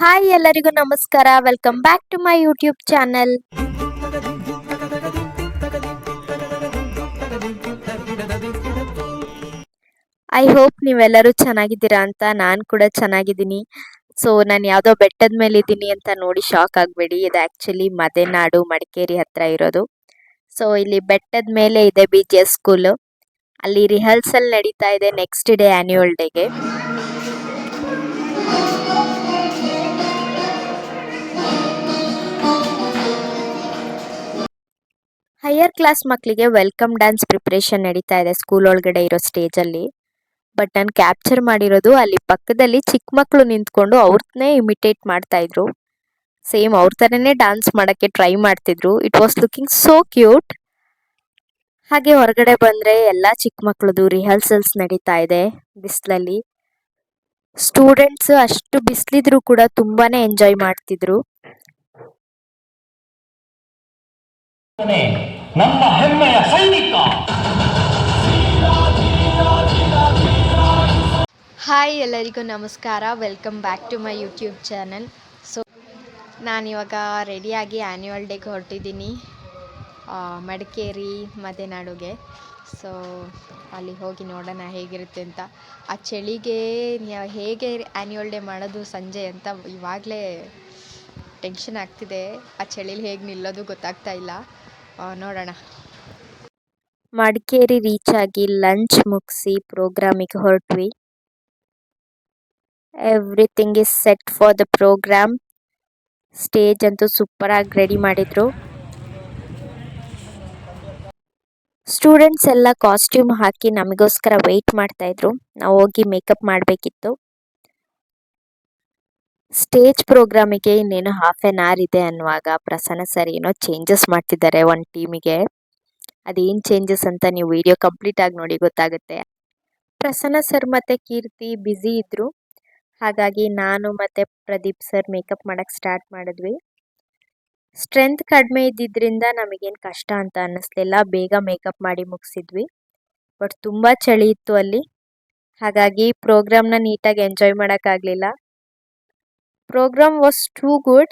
Hi ಎಲ್ಲರಿಗೂ ನಮಸ್ಕಾರ. Welcome back to my YouTube channel. I hope ನೀವೆಲ್ಲರೂ ಚೆನ್ನಾಗಿದ್ದೀರಾ ಅಂತ. ನಾನು ಕೂಡ ಚೆನ್ನಾಗಿದ್ದೀನಿ. ಸೊ ನಾನು ಯಾವುದೋ ಬೆಟ್ಟದ ಮೇಲೆ ಇದ್ದೀನಿ ಅಂತ ನೋಡಿ ಶಾಕ್ ಆಗಬೇಡಿ. ಇದು ಆ್ಯಕ್ಚುಲಿ ಮದೆನಾಡು ಮಡಿಕೇರಿ ಹತ್ರ ಇರೋದು. ಸೊ ಇಲ್ಲಿ ಬೆಟ್ಟದ ಮೇಲೆ ಇದೆ BGS ಸ್ಕೂಲು. ಅಲ್ಲಿ ರಿಹರ್ಸಲ್ ನಡೀತಾ ಇದೆ ನೆಕ್ಸ್ಟ್ ಡೇ ಆ್ಯನ್ಯುವಲ್ ಡೇಗೆ. ಹೈಯರ್ ಕ್ಲಾಸ್ ಮಕ್ಕಳಿಗೆ ವೆಲ್ಕಮ್ ಡ್ಯಾನ್ಸ್ ಪ್ರಿಪ್ರೇಷನ್ ನಡೀತಾ ಇದೆ ಸ್ಕೂಲ್ ಒಳಗಡೆ ಇರೋ ಸ್ಟೇಜಲ್ಲಿ. ಬಟ್ ನಾನು ಕ್ಯಾಪ್ಚರ್ ಮಾಡಿರೋದು ಅಲ್ಲಿ ಪಕ್ಕದಲ್ಲಿ ಚಿಕ್ಕ ಮಕ್ಕಳು ನಿಂತ್ಕೊಂಡು ಅವ್ರನ್ನೇ ಇಮಿಟೇಟ್ ಮಾಡ್ತಾ ಇದ್ರು. ಸೇಮ್ ಅವ್ರ ಥರನೇ ಡ್ಯಾನ್ಸ್ ಮಾಡೋಕ್ಕೆ ಟ್ರೈ ಮಾಡ್ತಿದ್ರು. It was looking so cute. ಹಾಗೆ ಹೊರಗಡೆ ಬಂದರೆ ಎಲ್ಲ ಚಿಕ್ಕ ಮಕ್ಕಳದು ರಿಹರ್ಸಲ್ಸ್ ನಡೀತಾ ಇದೆ ಬಿಸಿಲಲ್ಲಿ. ಸ್ಟೂಡೆಂಟ್ಸ್ ಅಷ್ಟು ಬಿಸಿಲಿದ್ರು ಕೂಡ ತುಂಬಾನೇ ಎಂಜಾಯ್ ಮಾಡ್ತಿದ್ರು. ನಮ್ಮ ಹೆಮ್ಮೆಯ ಸೈನಿಕ. ಹಾಯ್ ಎಲ್ಲರಿಗೂ ನಮಸ್ಕಾರ. Welcome back to my YouTube channel. So ನಾನಿವಾಗ ರೆಡಿಯಾಗಿ ಆ್ಯನ್ಯುವಲ್ ಡೇಗೆ ಹೊರಟಿದ್ದೀನಿ ಮಡಿಕೇರಿ ಮದೆನಾಡುಗೆ. ಸೊ ಅಲ್ಲಿ ಹೋಗಿ ನೋಡೋಣ ಹೇಗಿರುತ್ತೆ ಅಂತ. ಆ ಚಳಿಗೆ ಹೇಗೆ ಆ್ಯನ್ಯುವಲ್ ಡೇ ಮಾಡೋದು ಸಂಜೆ ಅಂತ ಇವಾಗಲೇ ಟೆನ್ಷನ್ ಆಗ್ತಿದೆ. ಆ ಚಳಿಲಿ ಹೇಗೆ ನಿಲ್ಲೋದು ಗೊತ್ತಾಗ್ತಾ ಇಲ್ಲ. ನೋಡೋಣ. ಮಡಿಕೇರಿ ರೀಚ್ ಆಗಿ ಲಂಚ್ ಮುಗಿಸಿ ಪ್ರೋಗ್ರಾಮಿಗೆ ಹೊರಟ್ವಿ. Everything is set for the programme. Stage ಅಂತೂ ಸೂಪರ್ ಆಗಿ ರೆಡಿ ಮಾಡಿದ್ರು. ಸ್ಟೂಡೆಂಟ್ಸ್ ಎಲ್ಲ ಕಾಸ್ಟ್ಯೂಮ್ ಹಾಕಿ ನಮಗೋಸ್ಕರ ವೆಯ್ಟ್ ಮಾಡ್ತಾ ಇದ್ರು. ನಾವು ಹೋಗಿ ಮೇಕಪ್ ಮಾಡಬೇಕಿತ್ತು. ಸ್ಟೇಜ್ ಪ್ರೋಗ್ರಾಮಿಗೆ ಇನ್ನೇನು ಹಾಫ್ ಆನ್ ಅವರ್ ಇದೆ ಅನ್ನುವಾಗ ಪ್ರಸನ್ನ ಸರ್ ಏನೋ ಚೇಂಜಸ್ ಮಾಡ್ತಿದ್ದಾರೆ ಒಂದು ಟೀಮಿಗೆ. ಅದೇನು ಚೇಂಜಸ್ ಅಂತ ನೀವು ವಿಡಿಯೋ ಕಂಪ್ಲೀಟ್ ಆಗಿ ನೋಡಿ ಗೊತ್ತಾಗುತ್ತೆ. ಪ್ರಸನ್ನ ಸರ್ ಮತ್ತು ಕೀರ್ತಿ ಬ್ಯುಸಿ ಇದ್ದರು. ಹಾಗಾಗಿ ನಾನು ಮತ್ತು ಪ್ರದೀಪ್ ಸರ್ ಮೇಕಪ್ ಮಾಡೋಕ್ಕೆ ಸ್ಟಾರ್ಟ್ ಮಾಡಿದ್ವಿ. ಸ್ಟ್ರೆಂತ್ ಕಡಿಮೆ ಇದ್ದಿದ್ದರಿಂದ ನಮಗೇನು ಕಷ್ಟ ಅಂತ ಅನ್ನಿಸ್ಲಿಲ್ಲ. ಬೇಗ ಮೇಕಪ್ ಮಾಡಿ ಮುಗಿಸಿದ್ವಿ. ಬಟ್ ತುಂಬ ಚಳಿ ಇತ್ತು ಅಲ್ಲಿ. ಹಾಗಾಗಿ ಪ್ರೋಗ್ರಾಮ್ನ ನೀಟಾಗಿ ಎಂಜಾಯ್ ಮಾಡೋಕ್ಕಾಗಲಿಲ್ಲ. Programme was too good.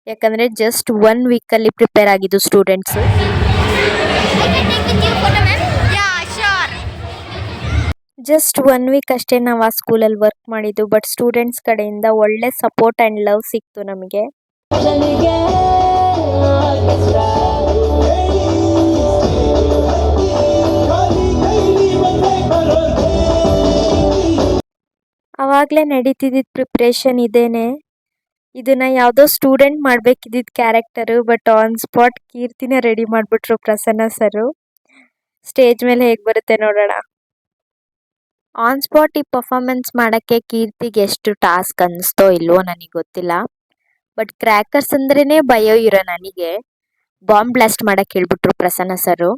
ಯಾಕಂದರೆ ಜಸ್ಟ್ 1 ವೀಕಲ್ಲಿ ಪ್ರಿಪೇರ್ ಆಗಿದ್ದು ಸ್ಟೂಡೆಂಟ್ಸು. ಜಸ್ಟ್ 1 ವೀಕ್ ಅಷ್ಟೇ ನಾವು ಆ ಸ್ಕೂಲಲ್ಲಿ ವರ್ಕ್ ಮಾಡಿದ್ದು. ಬಟ್ ಸ್ಟೂಡೆಂಟ್ಸ್ ಕಡೆಯಿಂದ ಒಳ್ಳೆ ಸಪೋರ್ಟ್ ಆ್ಯಂಡ್ ಲವ್ ಸಿಕ್ತು ನಮಗೆ. ಆವಾಗಲೇ ನಡೀತಿದ್ದಿದ್ದು ಪ್ರಿಪ್ರೇಷನ್ ಇದೇನೆ. ಇದನ್ನು ಯಾವುದೋ ಸ್ಟೂಡೆಂಟ್ ಮಾಡಬೇಕಿದ್ದಿದ್ದು ಕ್ಯಾರೆಕ್ಟರು. ಬಟ್ ಆನ್ ಸ್ಪಾಟ್ ಕೀರ್ತಿನೇ ರೆಡಿ ಮಾಡಿಬಿಟ್ರು ಪ್ರಸನ್ನ ಸರು. ಸ್ಟೇಜ್ ಮೇಲೆ ಹೇಗೆ ಬರುತ್ತೆ ನೋಡೋಣ. ಆನ್ ಸ್ಪಾಟ್ ಈ ಪರ್ಫಾರ್ಮೆನ್ಸ್ ಮಾಡೋಕ್ಕೆ ಕೀರ್ತಿಗೆ ಎಷ್ಟು ಟಾಸ್ಕ್ ಅನ್ನಿಸ್ತೋ ಇಲ್ವೋ ನನಗೆ ಗೊತ್ತಿಲ್ಲ. ಬಟ್ ಕ್ರ್ಯಾಕರ್ಸ್ ಅಂದ್ರೇ ಭಯ ಇರೋ ನನಗೆ ಬಾಂಬ್ ಬ್ಲಾಸ್ಟ್ ಮಾಡೋಕ್ಕೆ ಹೇಳ್ಬಿಟ್ರು ಪ್ರಸನ್ನ ಸರು.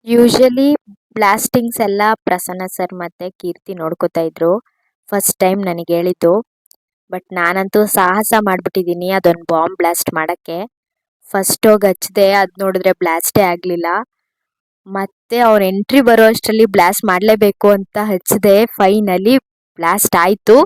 ಯೂಶಲಿ ಬ್ಲಾಸ್ಟಿಂಗ್ಸ್ ಎಲ್ಲ ಪ್ರಸನ್ನ ಸರ್ ಮತ್ತು ಕೀರ್ತಿ ನೋಡ್ಕೋತಾ ಇದ್ರು. ಫಸ್ಟ್ ಟೈಮ್ ನನಗೆ ಹೇಳಿದ್ದು. ಬಟ್ ನಾನಂತೂ ಸಾಹಸ ಮಾಡಿಬಿಟ್ಟಿದ್ದೀನಿ ಅದೊಂದು ಬಾಂಬ್ ಬ್ಲಾಸ್ಟ್ ಮಾಡೋಕ್ಕೆ. ಫಸ್ಟ್ ಹೋಗಿ ಹಚ್ಚಿದೆ, ಅದು ನೋಡಿದ್ರೆ ಬ್ಲಾಸ್ಟೇ ಆಗಲಿಲ್ಲ. ಮತ್ತೆ ಅವ್ರ ಎಂಟ್ರಿ ಬರೋ ಅಷ್ಟರಲ್ಲಿ ಬ್ಲಾಸ್ಟ್ ಮಾಡಲೇಬೇಕು ಅಂತ ಹಚ್ಚಿದೆ. ಫೈನಲಿ ಬ್ಲಾಸ್ಟ್ ಆಯಿತು.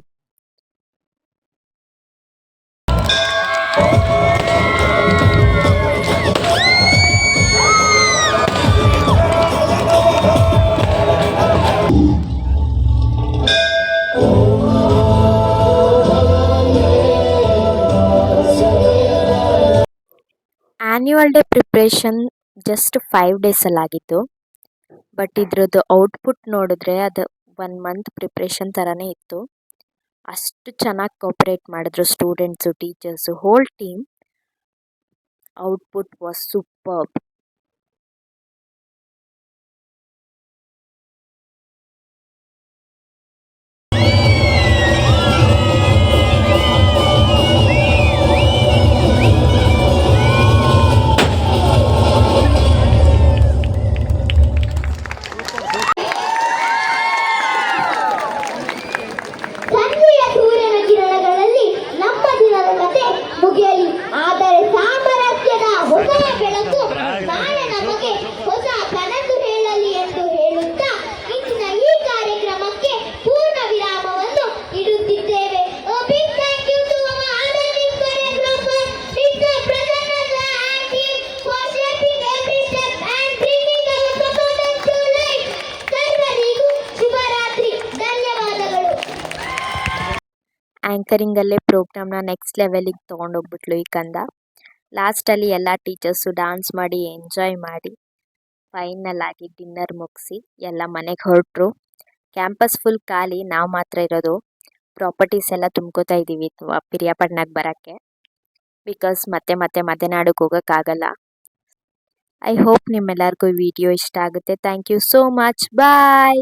ಆ್ಯನ್ಯುವಲ್ ಡೇ ಪ್ರಿಪ್ರೇಷನ್ ಜಸ್ಟ್ 5 ಡೇಸಲ್ಲಾಗಿತ್ತು. ಬಟ್ ಇದ್ರದ್ದು ಔಟ್ಪುಟ್ ನೋಡಿದ್ರೆ ಅದು 1 ಮಂತ್ ಪ್ರಿಪ್ರೇಷನ್ ಥರನೇ ಇತ್ತು. ಅಷ್ಟು ಚೆನ್ನಾಗಿ ಕೋಪರೇಟ್ ಮಾಡಿದ್ರು students, teachers, whole team. Output was superb. ಆ್ಯಂಕರಿಂಗಲ್ಲೇ ಪ್ರೋಗ್ರಾಮ್ನ ನೆಕ್ಸ್ಟ್ ಲೆವೆಲಿಗೆ ತೊಗೊಂಡೋಗ್ಬಿಟ್ಲು ಈ ಕಂದ. ಲಾಸ್ಟಲ್ಲಿ ಎಲ್ಲ ಟೀಚರ್ಸು ಡ್ಯಾನ್ಸ್ ಮಾಡಿ ಎಂಜಾಯ್ ಮಾಡಿ ಫೈನಲ್ ಆಗಿ ಡಿನ್ನರ್ ಮುಗಿಸಿ ಎಲ್ಲ ಮನೆಗೆ ಹೊರಟ್ರು. ಕ್ಯಾಂಪಸ್ ಫುಲ್ ಖಾಲಿ, ನಾವು ಮಾತ್ರ ಇರೋದು. ಪ್ರಾಪರ್ಟೀಸ್ ಎಲ್ಲ ತುಂಬ್ಕೋತಾ ಇದ್ದೀವಿ ಪಿರಿಯಾಪಟ್ಟಣಕ್ಕೆ ಬರೋಕ್ಕೆ, ಬಿಕಾಸ್ ಮತ್ತೆ ಮದೆನಾಡಿಗೆ ಹೋಗೋಕ್ಕಾಗಲ್ಲ. ಐ ಹೋಪ್ ನಿಮ್ಮೆಲ್ಲರಿಗೂ ಈ ವಿಡಿಯೋ ಇಷ್ಟ ಆಗುತ್ತೆ. Thank you so much. Bye.